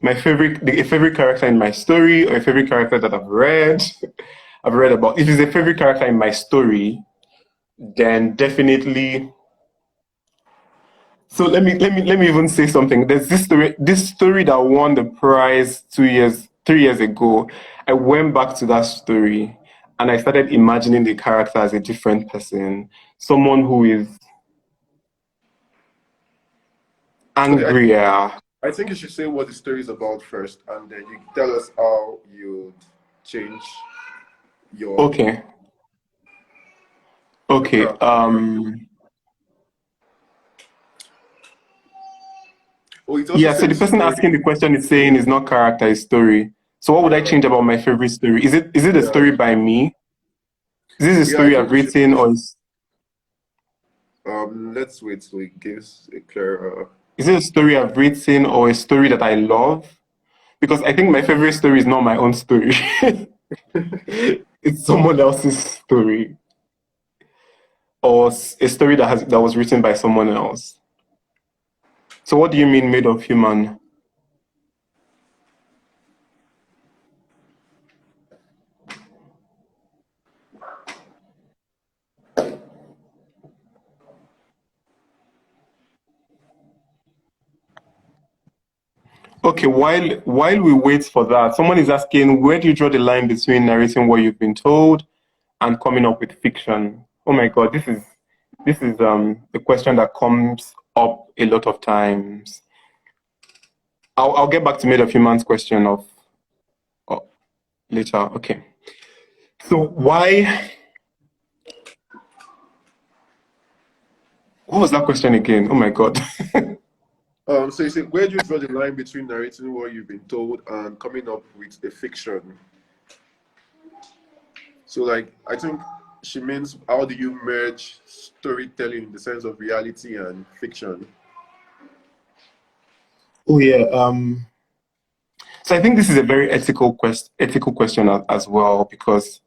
a favorite character in my story, or a favorite character that I've read? I've read about. If it's a favorite character in my story, then definitely. So let me even say something. There's this story that won the prize 3 years ago. I went back to that story and I started imagining the character as a different person, someone who is So angrier. I think you should say what the story is about first, and then you tell us how you change your Okay. your Okay. character. Oh, it also Yeah, so said the person asking story. the question is saying it's not character, it's story. So what would I Yeah, change about my favorite story? Is it a yeah, story by me? Is this a yeah. I story think I've you should. written, or Let's wait till it gives a clear. is it a story I've written or a story that I love? Because I think my favorite story is not my own story. It's someone else's story, or a story that was written by someone else. So what do you mean made of human? Okay, while we wait for that, someone is asking, where do you draw the line between narrating what you've been told and coming up with fiction? Oh my God, this is a question that comes up a lot of times. I'll get back to Made of Humans question later. Okay. So What was that question again? Oh my God. So you say, where do you draw the line between narrating what you've been told and coming up with a fiction? So, like, I think she means, how do you merge storytelling in the sense of reality and fiction? Oh yeah. So I think this is a very ethical question as well, because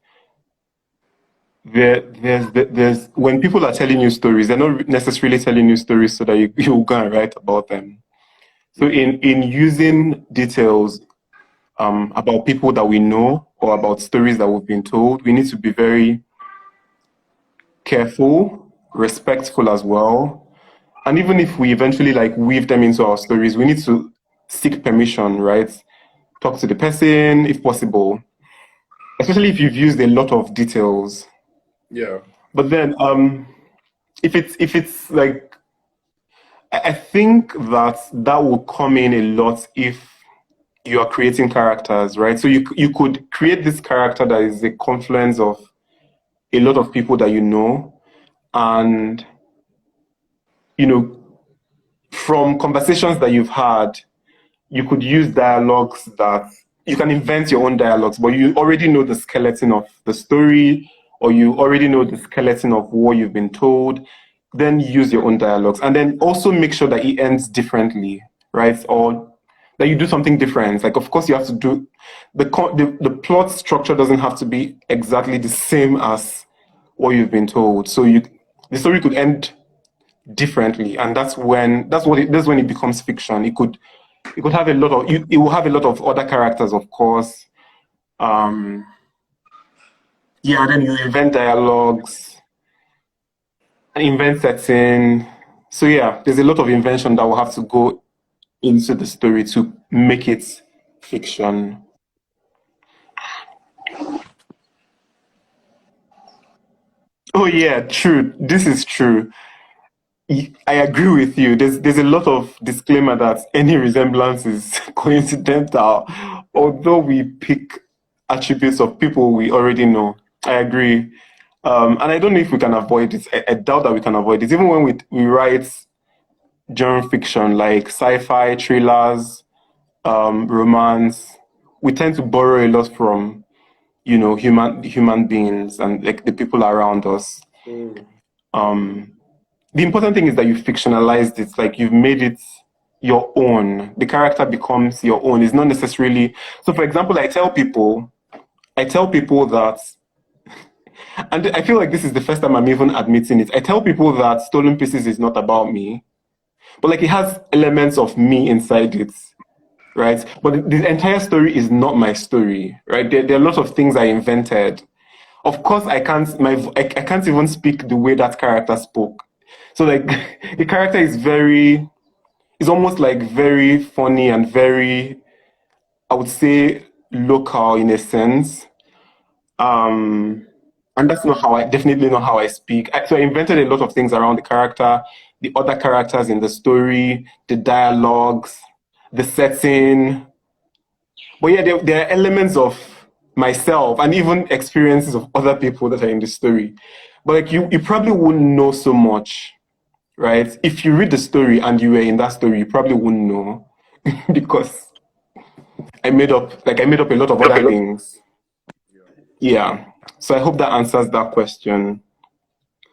there's when people are telling you stories, they're not necessarily telling you stories so that you go and write about them. So in using details about people that we know or about stories that we've been told, we need to be very careful, respectful as well. And even if we eventually like weave them into our stories, we need to seek permission, right? Talk to the person if possible, especially if you've used a lot of details. Yeah. But then if it's like, I think that will come in a lot if you are creating characters, right? So you could create this character that is a confluence of a lot of people that you know, and from conversations that you've had, you could use dialogues that you can invent your own dialogues, but you already know the skeleton of the story, or you already know the skeleton of what you've been told. Then use your own dialogues, and then also make sure that it ends differently, right? Or that you do something different. Like, of course, you have to do the plot structure doesn't have to be exactly the same as what you've been told. So the story could end differently, and that's when it becomes fiction. It could have a lot of it will have a lot of other characters, of course. Um, yeah, then you invent dialogues, invent setting. So yeah, there's a lot of invention that will have to go into the story to make it fiction. Oh yeah, true. This is true. I agree with you. There's a lot of disclaimer that any resemblance is coincidental, although we pick attributes of people we already know. I agree. And I don't know if we can avoid it. I doubt that we can avoid it. Even when we write genre fiction like sci-fi, thrillers, romance, we tend to borrow a lot from, human beings and like the people around us. Mm. Um, the important thing is that you fictionalized it, like you've made it your own. The character becomes your own. It's not necessarily. So, for example, I tell people that, and I feel like this is the first time I'm even admitting it. I tell people that Stolen Pieces is not about me, but like it has elements of me inside it, right? But the entire story is not my story, right? There are a lot of things I invented. Of course, I can't even speak the way that character spoke. So like the character is almost like very funny and very, I would say, local in a sense. Um, and that's not how definitely not how I speak. So I invented a lot of things around the character, the other characters in the story, the dialogues, the setting. But yeah, there are elements of myself and even experiences of other people that are in the story. But like you probably wouldn't know so much, right? If you read the story and you were in that story, you probably wouldn't know because I made up a lot of other things. Yeah. So I hope that answers that question.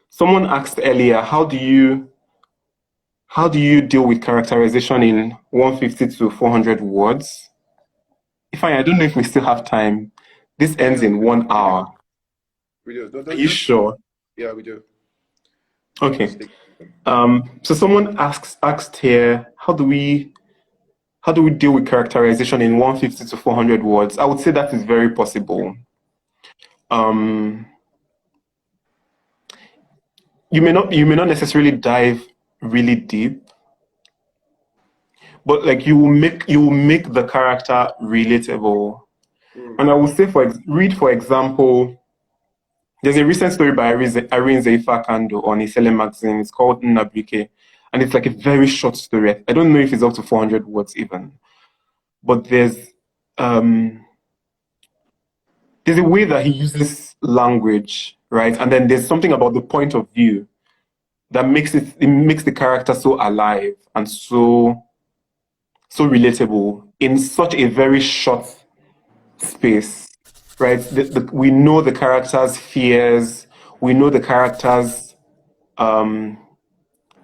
Someone asked earlier, how do you deal with characterization in 150 to 400 words? If I don't know if we still have time. This ends Yeah, in 1 hour. we do. No, Are don't you just sure? yeah, we do. Okay. Just take. So someone asked here, how do we deal with characterization in 150 to 400 words? I would say that is very possible. Um, you may not necessarily dive really deep, but like you will make the character relatable. Mm. And I will say for example, there's a recent story by Irene Zeifa Kando on Isele Magazine. It's called Nnabuike, and it's like a very short story. I don't know if it's up to 400 words even, but um there's a way that he uses language, right? And then there's something about the point of view that makes the character so alive and so relatable in such a very short space, right? We know the character's fears, we know the character's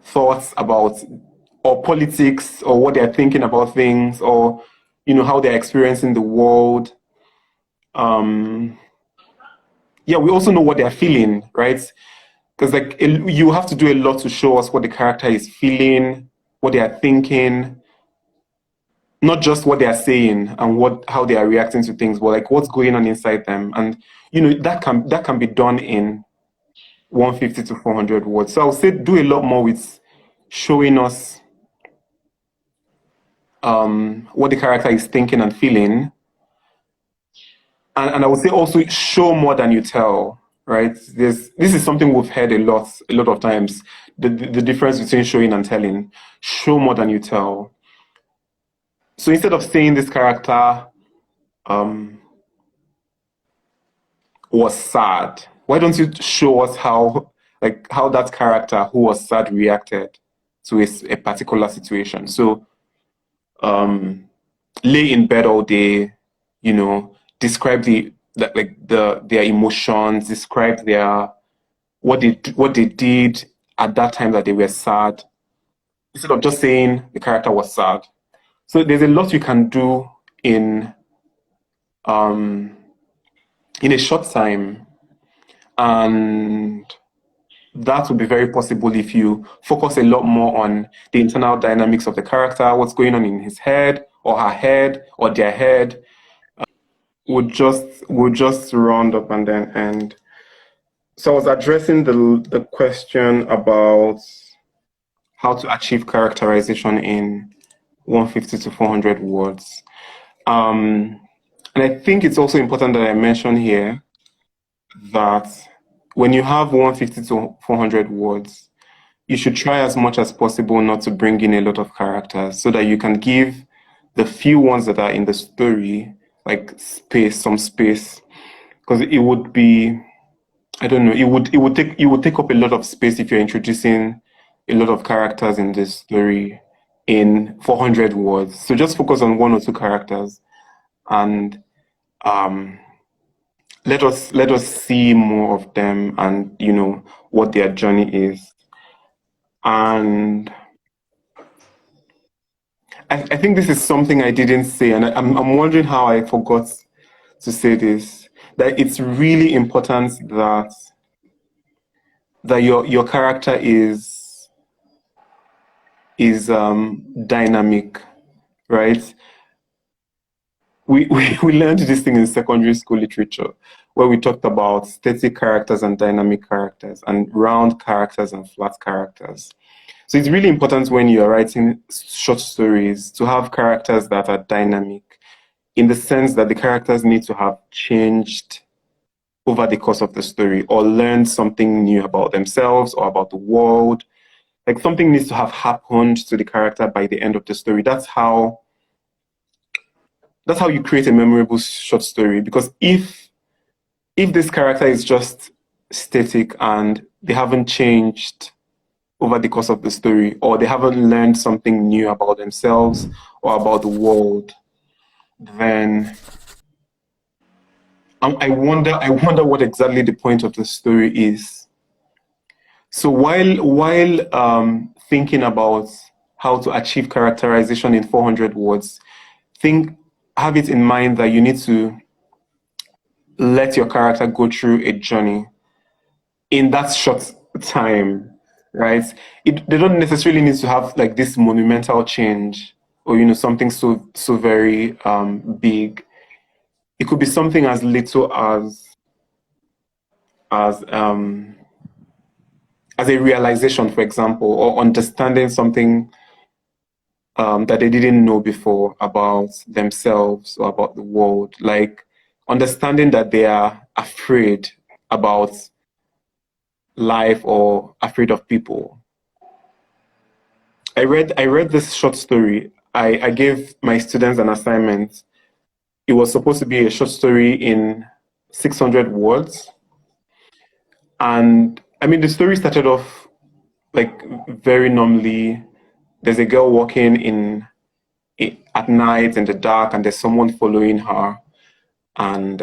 thoughts about or politics or what they're thinking about things or how they're experiencing the world. Yeah, we also know what they're feeling, right? Because you have to do a lot to show us what the character is feeling, what they are thinking, not just what they are saying and how they are reacting to things, but like what's going on inside them. And that can be done in 150 to 400 words. So I would say do a lot more with showing us what the character is thinking and feeling. And I would say also show more than you tell, right? This is something we've heard a lot of times. The difference between showing and telling. Show more than you tell. So instead of saying this character was sad, why don't you show us how that character who was sad reacted to a particular situation? So lay in bed all day, describe their emotions, describe what they did at that time that they were sad, instead of just saying the character was sad. So there's a lot you can do in a short time, and that would be very possible if you focus a lot more on the internal dynamics of the character, what's going on in his head or her head or their head. We'll just round up and then end. So I was addressing the question about how to achieve characterization in 150 to 400 words. And I think it's also important that I mention here that when you have 150 to 400 words, you should try as much as possible not to bring in a lot of characters so that you can give the few ones that are in the story some space, because it would be, I don't know, it would take up a lot of space if you're introducing a lot of characters in this story in 400 words. So just focus on one or two characters and let us see more of them and what their journey is. And I think this is something I didn't say, and I'm wondering how I forgot to say this, that it's really important that your character is dynamic, right? We learned this thing in secondary school literature where we talked about static characters and dynamic characters and round characters and flat characters. So it's really important when you're writing short stories to have characters that are dynamic, in the sense that the characters need to have changed over the course of the story or learned something new about themselves or about the world. Like something needs to have happened to the character by the end of the story. That's how you create a memorable short story. Because if this character is just static and they haven't changed over the course of the story, or they haven't learned something new about themselves or about the world, then I wonder what exactly the point of the story is. So while thinking about how to achieve characterization in 400 words, have it in mind that you need to let your character go through a journey in that short time, right? They don't necessarily need to have like this monumental change or something so very big. It could be something as little as a realization, for example, or understanding something that they didn't know before about themselves or about the world, like understanding that they are afraid about life or afraid of people. I read this short story. I gave my students an assignment. It was supposed to be a short story in 600 words. And I mean, the story started off like very normally. There's a girl walking at night in the dark, and there's someone following her, and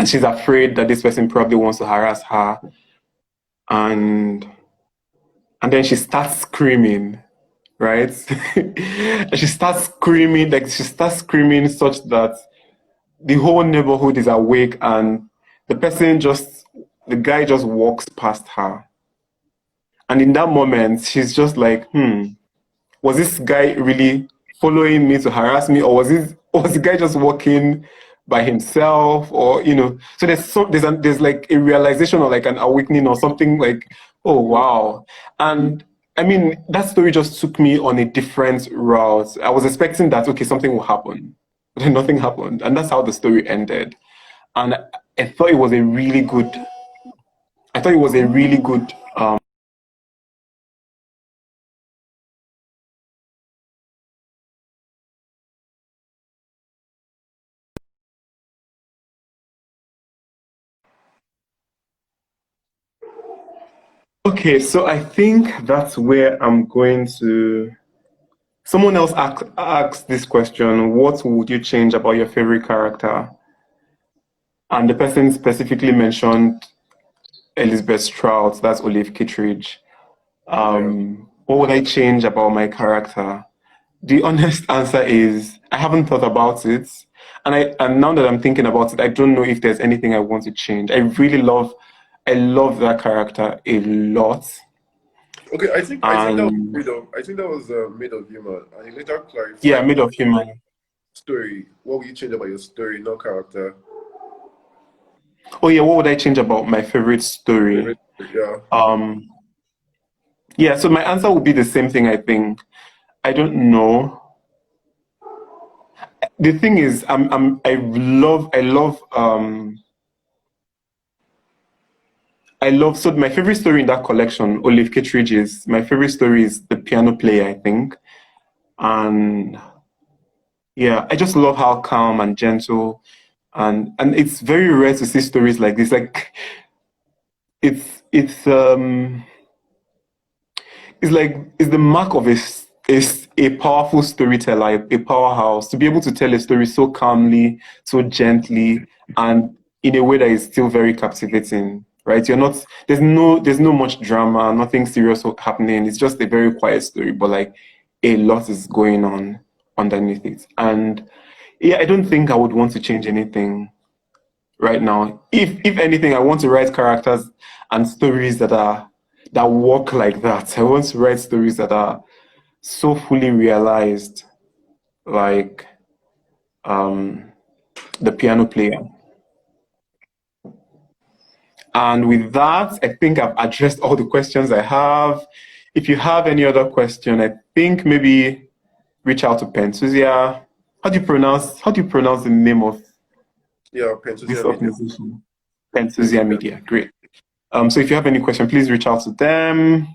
she's afraid that this person probably wants to harass her, and then she starts screaming, right? And she starts screaming, such that the whole neighborhood is awake, and the guy just walks past her. And in that moment, she's just like, was this guy really following me to harass me, or was the guy just walking by himself, or so there's like a realization, or like an awakening or something, like, oh wow. And I mean, that story just took me on a different route. I was expecting that, okay, something will happen, but then nothing happened, and that's how the story ended. And I thought it was a really good okay, so I think that's where I'm going to. Someone else asked this question: what would you change about your favorite character? And the person specifically mentioned Elizabeth Strout, that's Olive Kittredge. What would I change about my character? The honest answer is I haven't thought about it. And now that I'm thinking about it, I don't know if there's anything I want to change. I love that character a lot. Okay, I think that was made of human, and you later Yeah, clarified Made of Human. story. What would you change about your story, not character? Oh yeah, what would I change about my favorite story? Yeah. Um, yeah, so my answer would be the same thing, I think. I don't know. The thing is, I love, so my favorite story in that collection, Olive Kittredge's, my favorite story is The Piano Player, I think. And yeah, I just love how calm and gentle, and it's very rare to see stories like this. Like it's it's the mark of a powerful storyteller, a powerhouse, to be able to tell a story so calmly, so gently, and in a way that is still very captivating. Right? You're not there's no much drama, nothing serious happening. It's just a very quiet story, but like a lot is going on underneath it. And yeah, I don't think I would want to change anything right now. If anything, I want to write characters and stories that work like that. I want to write stories that are so fully realized, like The Piano Player. And with that, I think I've addressed all the questions I have. If you have any other question, I think maybe reach out to Penthusia. How do you pronounce the name of this Penthusia Media. organization? Penthusia Media. Great. So if you have any question, please reach out to them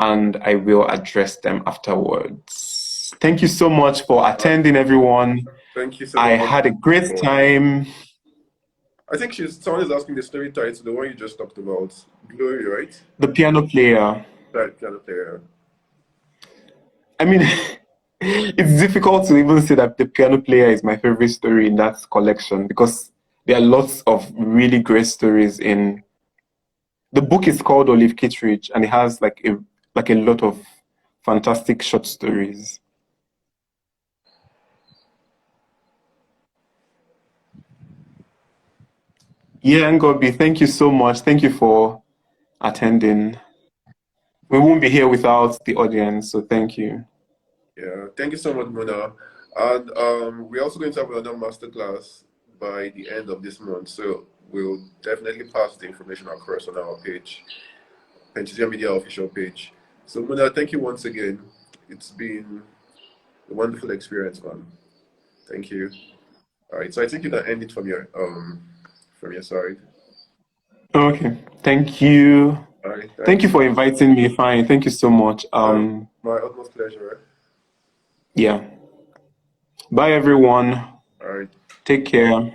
and I will address them afterwards. Thank you so much for attending, everyone. Thank you so I much. had a great time. I think someone is asking the story title, the one you just talked about. Glory, right? The Piano Player. Right, piano player. I mean, it's difficult to even say that The Piano Player is my favorite story in that collection, because there are lots of really great stories in the book. Is called Olive Kittredge, and it has like a lot of fantastic short stories. Yeah, Ngobi, thank you so much. Thank you for attending. We won't be here without the audience, so thank you. Yeah, thank you so much, Mona. And we're also going to have another masterclass by the end of this month. So we'll definitely pass the information across on our page, Penthusia Media official page. So Mona, thank you once again. It's been a wonderful experience, man. Thank you. All right, so I think you can end it from your side. Okay, thank you. All right, Thank you thanks. for inviting me. Fine, thank you so much. My utmost pleasure. Yeah. Bye, everyone. All right. Take care.